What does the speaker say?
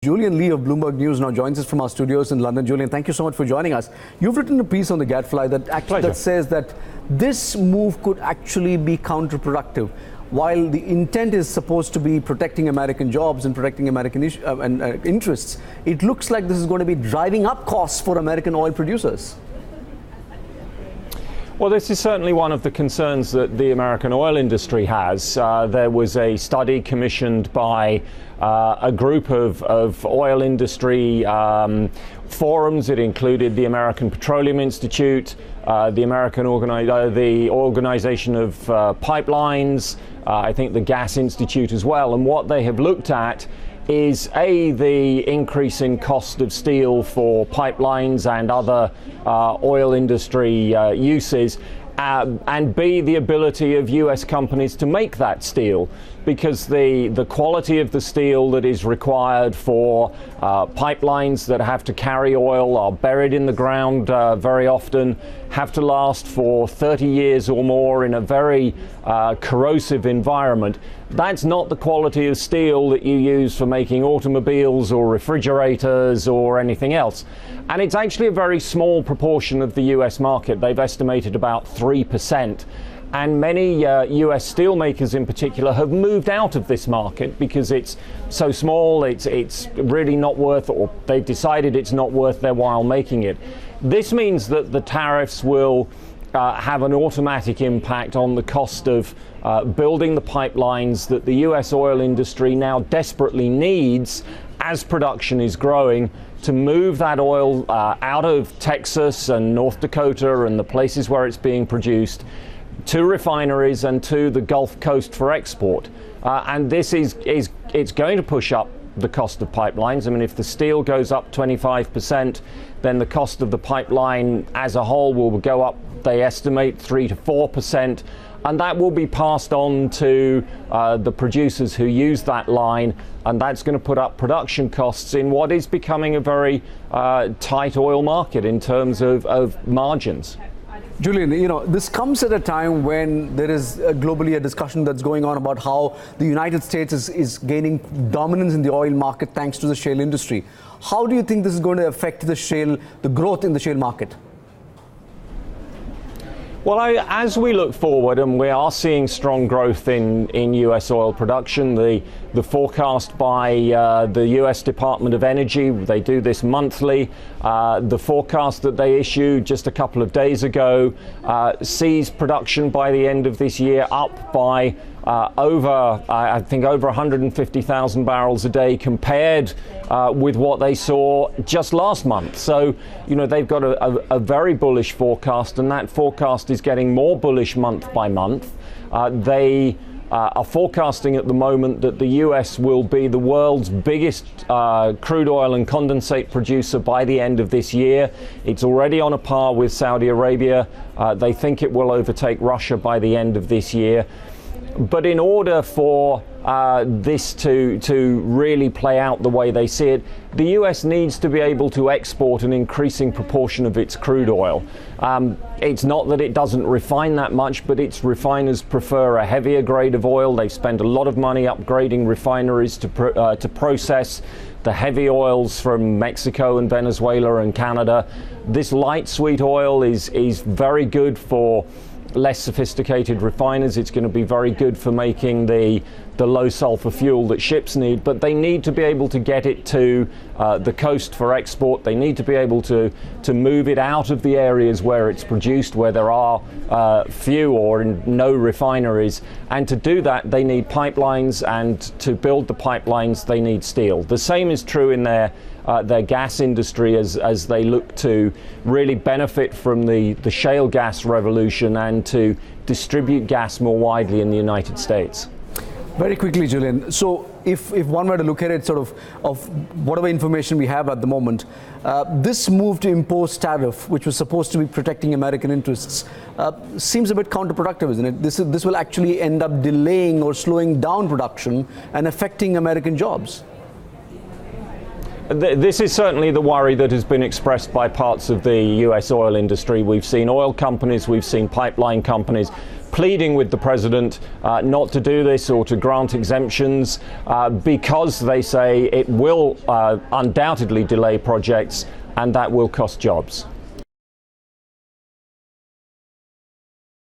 Julian Lee of Bloomberg News now joins us from our studios in London. Julian, thank you so much for joining us. You've written a piece on the Gadfly that says that this move could actually be counterproductive. While the intent is supposed to be protecting American jobs and protecting American interests, it looks like this is going to be driving up costs for American oil producers. Well, this is certainly one of the concerns that the American oil industry has. There was a study commissioned by a group of oil industry forums. It included the American Petroleum Institute, the Organization of Pipelines, I think the Gas Institute as well. And what they have looked at is the increasing cost of steel for pipelines and other oil industry uses, and B, the ability of US companies to make that steel, because the quality of the steel that is required for pipelines that have to carry oil are buried in the ground very often, have to last for 30 years or more in a very corrosive environment. That's not the quality of steel that you use for making automobiles or refrigerators or anything else. And it's actually a very small proportion of the US market. They've estimated about 3%. And many US steelmakers in particular have moved out of this market because it's so small, it's really not worth, or they've decided it's not worth their while making it. This means that the tariffs will have an automatic impact on the cost of building the pipelines that the US oil industry now desperately needs as production is growing to move that oil out of Texas and North Dakota and the places where it's being produced to refineries and to the Gulf Coast for export. And this it's going to push up the cost of pipelines. I mean, if the steel goes up 25%, then the cost of the pipeline as a whole will go up, they estimate, 3 to 4%. And that will be passed on to the producers who use that line, and that's going to put up production costs in what is becoming a very tight oil market in terms of margins. Julian, this comes at a time when there is globally a discussion that's going on about how the United States is gaining dominance in the oil market thanks to the shale industry. How do you think this is going to affect the growth in the shale market? Well, as we look forward, and we are seeing strong growth in US oil production, the forecast by the US Department of Energy, they do this monthly, the forecast that they issued just a couple of days ago sees production by the end of this year up by over 150,000 barrels a day compared with what they saw just last month. So, they've got a very bullish forecast, and that forecast is getting more bullish month by month. They are forecasting at the moment that the US will be the world's biggest crude oil and condensate producer by the end of this year. It's already on a par with Saudi Arabia. They think it will overtake Russia by the end of this year. But in order for this to really play out the way they see it, the US needs to be able to export an increasing proportion of its crude oil. It's not that it doesn't refine that much, but its refiners prefer a heavier grade of oil. They spend a lot of money upgrading refineries to process the heavy oils from Mexico and Venezuela and Canada. This light sweet oil is very good for less sophisticated refiners. It's going to be very good for making the low sulfur fuel that ships need, but they need to be able to get it to the coast for export. They need to be able to move it out of the areas where it's produced, where there are few or no refineries. And to do that, they need pipelines, and to build the pipelines, they need steel. The same is true in their gas industry as they look to really benefit from the shale gas revolution and to distribute gas more widely in the United States. Very quickly, Julian. So if one were to look at it sort of whatever information we have at the moment, this move to impose tariff, which was supposed to be protecting American interests, seems a bit counterproductive, isn't it? This will actually end up delaying or slowing down production and affecting American jobs. This is certainly the worry that has been expressed by parts of the US oil industry. We've seen oil companies, we've seen pipeline companies pleading with the president not to do this or to grant exemptions because they say it will undoubtedly delay projects and that will cost jobs.